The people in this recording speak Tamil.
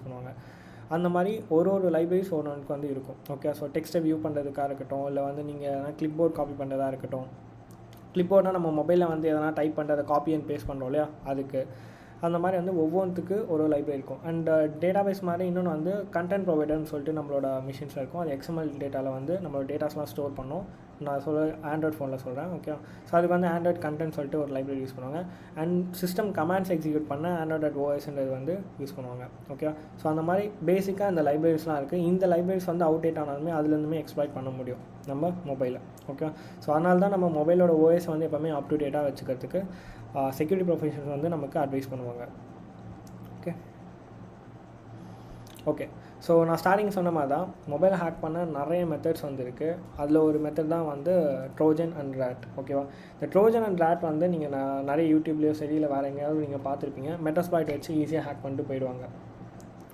பண்ணுவாங்க. அந்த மாதிரி ஒரு லைப்ரரிஸ் ஒன்றுக்கு வந்து இருக்கும். ஓகே, ஸோ டெக்ஸ்ட்டை வியூ பண்ணுறதுக்காக இருக்கட்டும், இல்லை வந்து நீங்கள் எதனா கிளிப்போர்ட் காப்பி பண்ணுறதா இருக்கட்டும். கிளிப்போர்ட்னால் நம்ம மொபைலில் வந்து எதனா டைப் பண்ணுறதை காப்பி அண்ட் பேஸ்ட் பண்ணுறோம் இல்லையா, அதுக்கு அந்த மாதிரி வந்து ஒவ்வொன்றுத்துக்கு ஒரு லைப்ரரி இருக்கும். அண்ட் டேட்டாபேஸ் மாதிரி இன்னொன்று வந்து கண்டென்ட் ப்ரொவைடர்னு சொல்லிட்டு நம்மளோட மிஷின்ஸில் இருக்கும். அது XML டேட்டாவில் வந்து நம்மளோட டேட்டாஸ்லாம் ஸ்டோர் பண்ணோம். நான் ஆண்ட்ராய்ட் ஃபோனில் சொல்கிறேன். ஓகே, ஸோ அதுக்கு வந்து ஆண்ட்ராய்ட் கண்டென்ட் சொல்லிட்டு ஒரு லைப்ரரி யூஸ் பண்ணுவாங்க. அண்ட் சிஸ்டம் கமாண்ட்ஸ் எக்ஸிக்யூட் பண்ண Android.OSன்றது வந்து யூஸ் பண்ணுவாங்க. ஓகே, ஸோ அந்த மாதிரி பேசிக்காக இந்த லைப்ரரிஸ்லாம் இருக்குது. இந்த லைப்ரரிஸ் வந்து அவுடேட் ஆனாலுமே அதுலேருந்துமே எக்ஸ்ப்ளாய்ட் பண்ண முடியும் நம்ம மொபைலில். ஓகே, ஸோ அதனால தான் நம்ம மொபைலோட OS வந்து எப்போவுமே அப் டு டேட்டாக வச்சுக்கிறதுக்கு செக்யூரிட்டி ப்ரொஃபஷனல்ஸ் வந்து நமக்கு அட்வைஸ் பண்ணுவாங்க. ஓகே, ஸோ நான் ஸ்டார்டிங் சொன்ன மாதிரி தான் மொபைலை ஹேக் பண்ண நிறைய மெத்தட்ஸ் வந்து இருக்குது. அதில் ஒரு மெத்தட் தான் வந்து ட்ரோஜன் அண்ட் ரேட். ஓகேவா, இந்த ட்ரோஜன் அண்ட் ரேட் வந்து நீங்கள் நிறைய யூடியூப்லேயோ சரி இல்லை வேறு எங்கேயாவது நீங்கள் பார்த்துருப்பீங்க. மெட்டாஸ்ப்ளாய்ட் வச்சு ஈஸியாக ஹேக் பண்ணிட்டு போயிடுவாங்க.